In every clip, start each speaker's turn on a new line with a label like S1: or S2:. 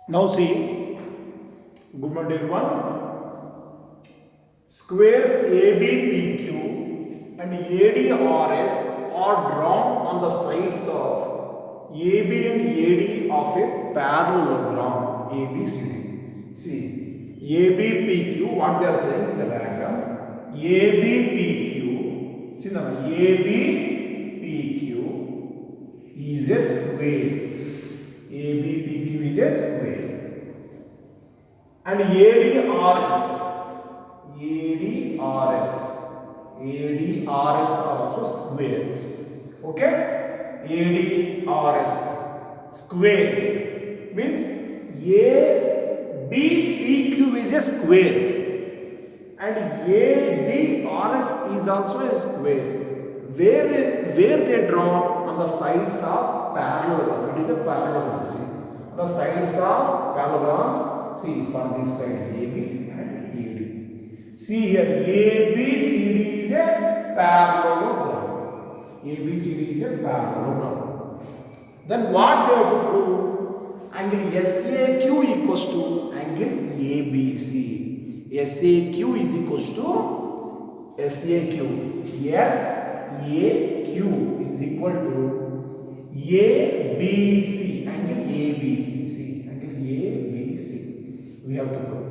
S1: Now see, good morning everyone. Squares ABPQ and ADRS are drawn on the sides of AB and AD of a parallelogram ABCD. See, ABPQ, what they are saying is a diagram. ABPQ, see now, ABPQ is a square. ABPQ is a square. And ADRS are also squares. Okay? ADRS squares means ABPQ is a square and ADRS is also a square. Where they drawn on the sides of parallelogram. It is a parallelogram. See, the sides of parallelogram. See, from this side AB and AD. See here, ABCD is a parallelogram. ABCD is a parallelogram. Then what we have to prove? Angle SAQ equals to angle ABC. SAQ is equals to SAQ. Yes, AQ is equal to ABC. Angle ABC. See, angle ABC. We have to prove.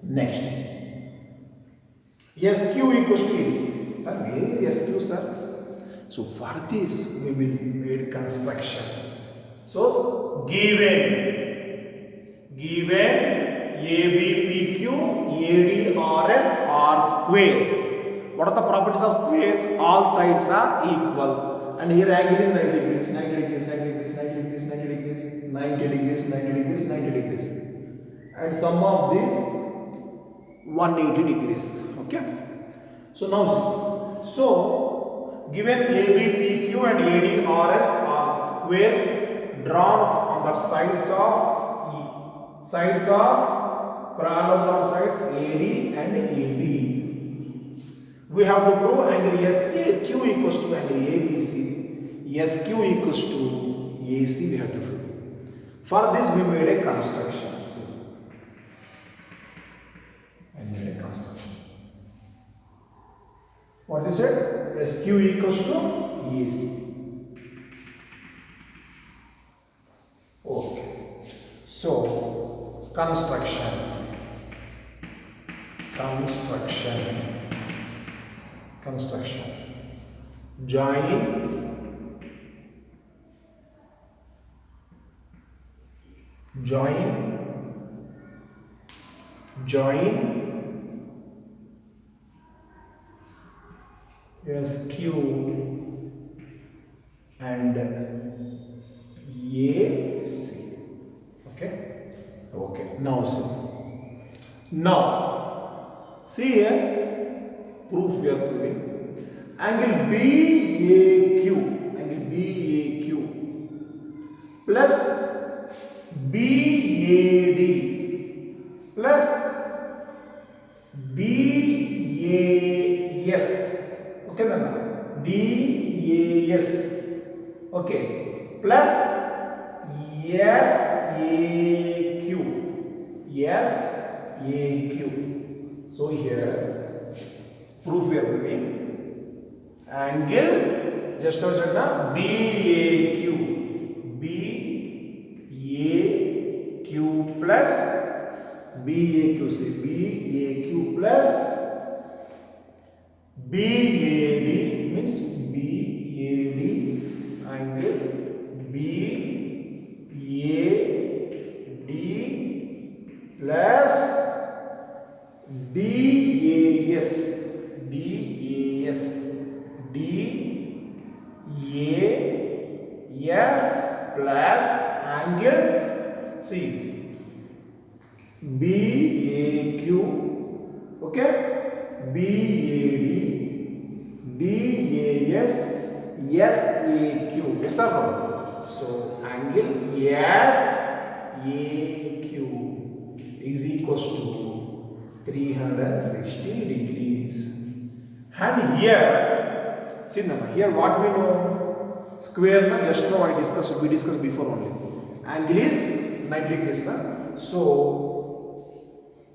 S1: Next. SQ equals to AC. Sir, where is SQ, sir? So for this we will make construction. So given ABPQ, ADRS are squares. What are the properties of squares? All sides are equal. And here angle is 90 degrees, 90 degrees, 90 degrees, 90 degrees, 90 degrees, 90 degrees, 90 degrees, 90 degrees. And sum of these 180 degrees. Okay. So now see. So given ABPQ and ADRS are squares drawn on the sides of parallelogram sides AD and AB. We have to prove angle SAQ equals to angle ABC. SQ equals to AC we have to prove. For this we made a construction. See. I made a construction. What is it? SQ equals to AC. Okay. So, construction. Join SQ and AC. Okay. Now see here, proof we are proving. Angle BAQ plus BAD plus DAS. Okay, DAS. Okay, plus SAQ. So here, proof we are proving. Angle, just now said na, BAQ plus BAQ. See, BAQ plus BAD means BAD angle BAD plus DAS plus angle, see, BAQ, okay, BAD, DAS, SAQ. Yes or no? So angle SAQ is equals to 360 degrees. And here, see now, here what we know? Square na, just now we discussed before only. Angle is 90 degrees. Na? So,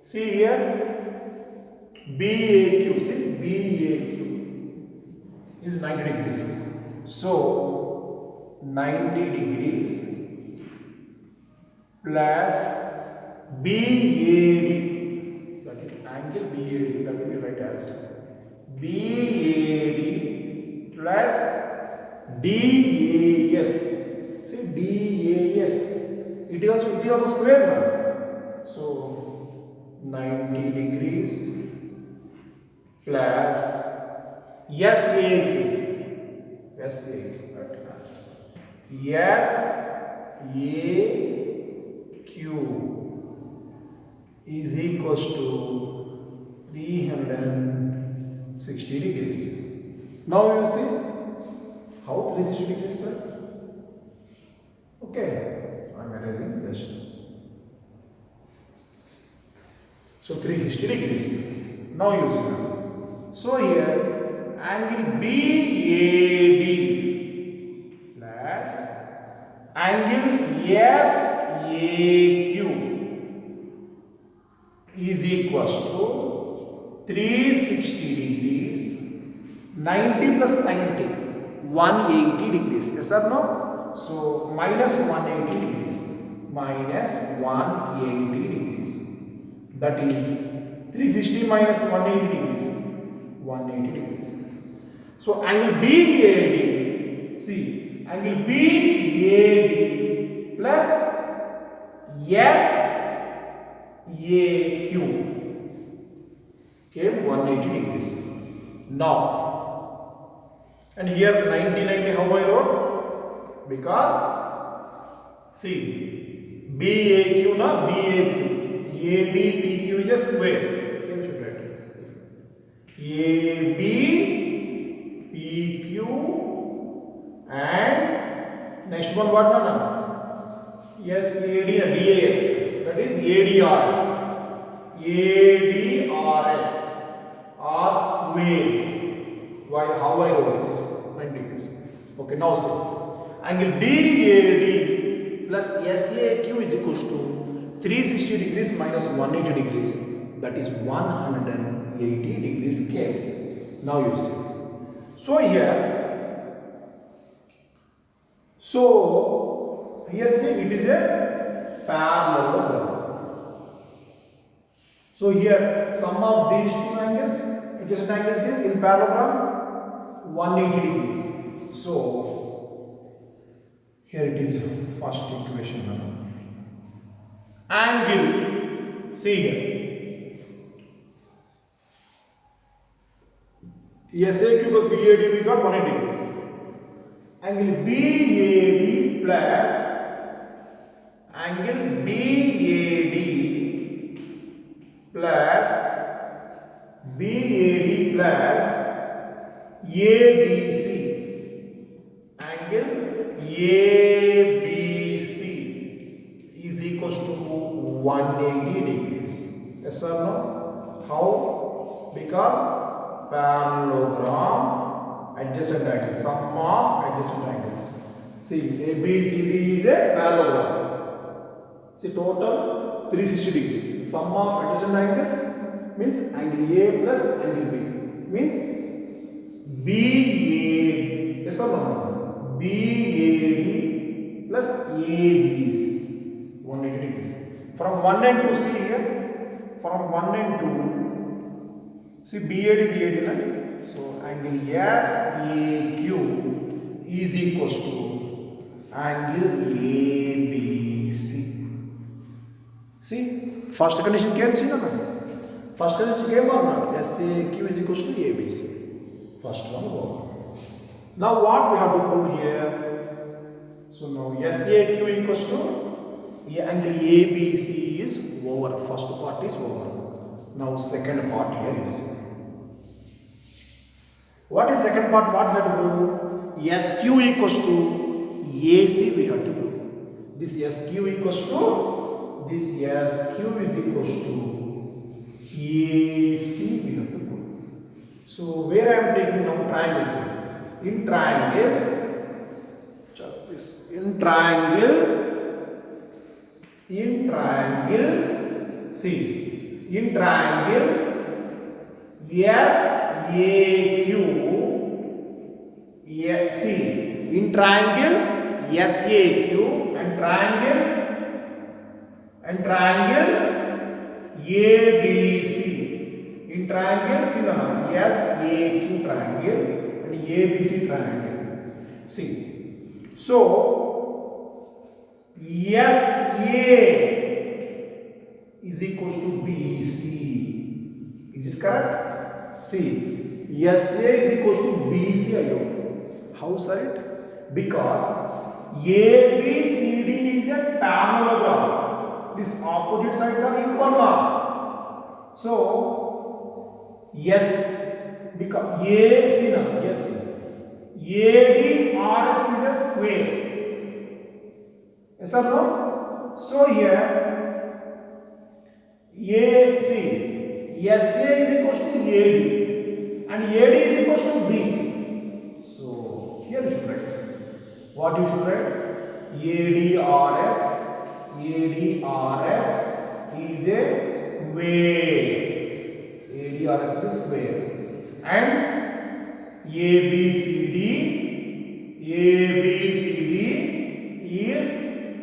S1: see here, BAQ, see BAQ is 90 degrees. So, 90 degrees plus BAD, that is angle BAD, that will be right as it is. BAD plus DAS. See DAS. It is also square now. So 90 degrees plus SAQ. Is equals to 360 degrees. Now you see how 360 degrees, sir? Okay, I am erasing this. So 360 degrees. Now you see. So here angle BAD plus angle SAQ is equals to 360 degrees, 90 plus 90, 180 degrees. Yes or no? So minus 180 degrees, minus 180 degrees. That is 360 minus 180 degrees, 180 degrees. So angle BAD, see, angle BAD plus SAQ came 180 degrees. Now, and here 90 90 how I wrote? Because see, BAQ na BAQ, ABPQ is a square. Here should write ABPQ and next one what na? Yes, AD and DAS. That is ADRS. ADRS are squares. Why? How I wrote this? 90 degrees. Okay, now see. Angle BAD plus SAQ is equals to 360 degrees minus 180 degrees. That is 180 degrees scale. Now you see. So here see it is a parallelogram. So here sum of these two angles, adjacent angles is in parallelogram 180 degrees. So here it is first equation. Angle, see here, SAQ plus BAD we got 180 degrees. Angle BAD plus angle BAD plus ABC, angle ABC is equals to 180 degrees. Yes or no? How? Because parallelogram, adjacent angles, sum of adjacent angles. See, ABCD is a parallelogram. See, total 360 degrees. Sum of adjacent angles means angle A plus angle B means BAD. Yes or no? BAD plus ABC 180 degrees. From 1 and 2, see here. From 1 and 2, see BAD. So angle SAQ is equals to angle ABC. See, first condition came, see, no? First condition came or not? SAQ is equals to ABC. First one over. Now what we have to prove here? So now SAQ equals to angle ABC is over. First part is over. Now second part here you see. What is second part? What we have to do? SQ equals to AC we have to prove. This SQ equals to, this SQ is equals to AC we have to prove. So where I am taking now triangles. In triangle, check this. In triangle In triangle, see, in triangle SAQ, see, in triangle SAQ and triangle ABC. In triangle, see the SAQ triangle and ABC triangle. See, so SA is equals to BC. Is it correct? See, SA is equals to BC. How is it? Because ABCD is a parallelogram. These opposite sides are equal now. So, yes, because ADRS is a square. Yes or no? So here, SA is equals to AD and AD is equals to BC. So here you should write. What you should write? ADRS is a square. ADRS is a square. And ABCD is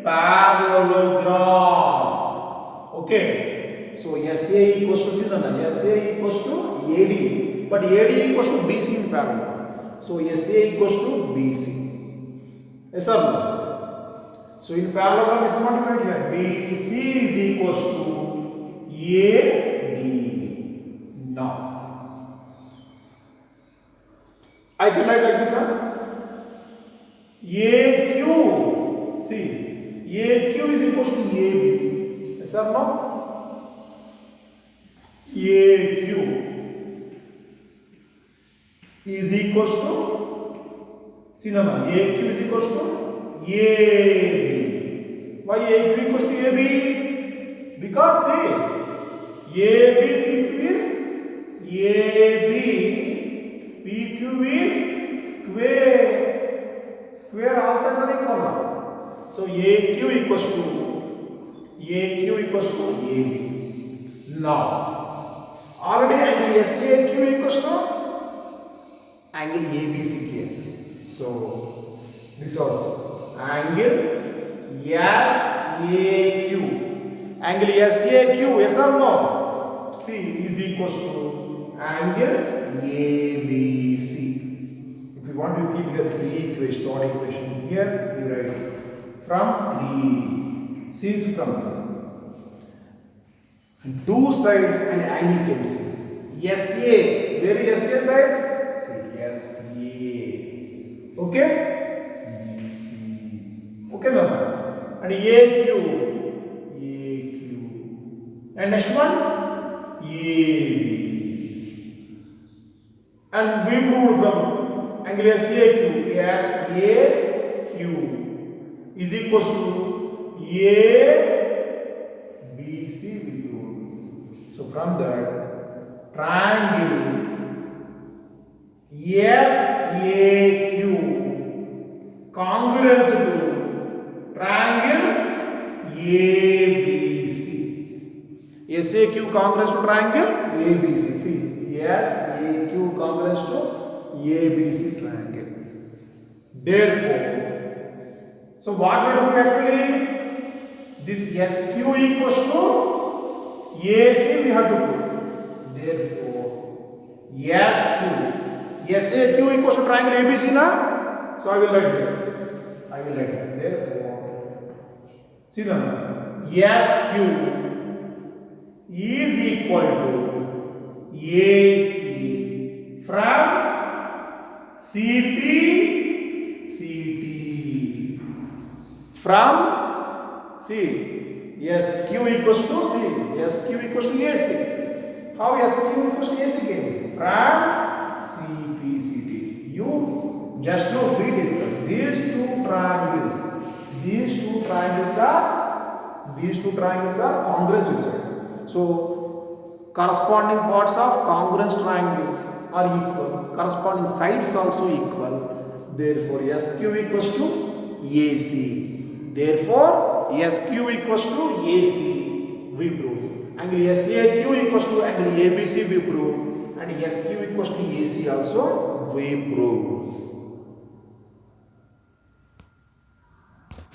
S1: parallelogram. Okay. So SA equals to SA equals to AD, but AD equals to BC in parallelogram. So SA equals to BC. Yes or no? So in parallelogram is multiplied here. BC is equals to AD. Now I can write like this, AQ. See, AQ is equals to AB. Yes or no? AQ is equals to, see now, AQ is equals to AB. Why AQ equals to AB? Because see, PQ is square. Square all sides are equal. So AQ equals to AB. Now, already angle SAQ equals to angle ABC here. So this also angle SAQ. Angle SAQ, yes or no? C is equals to angle ABC. If you want to keep here three equations, third equation here, you write from 3. C is from 3. Two sides and angle can see. SA, where is SA side? See, SA. Okay? BC. Okay, now. And AQ. And next one, AB. And we proved from angle SAQ is equals to ABC. So from that, triangle SAQ congruous to triangle ABC. SAQ congruous to triangle ABC. See, SAQ congruous to ABC triangle. Therefore, so what we do actually? This SQ equals to AC we have to put. Therefore, SAQ equals to triangle ABC na? So I will write it. Therefore, see now, SQ is equal to AC from CT. From, see, SQ equals to, SQ equals to AC. How SQ equals to AC came? From CT. You just know we discussed these two triangles. These two triangles are congruous, you said. So corresponding parts of congruous triangles are equal. Corresponding sides also equal. Therefore, SQ equals to AC. Therefore, SQ equals to AC, we prove. Angle SAQ equals to angle ABC, we prove. And SQ equals to AC also, we prove.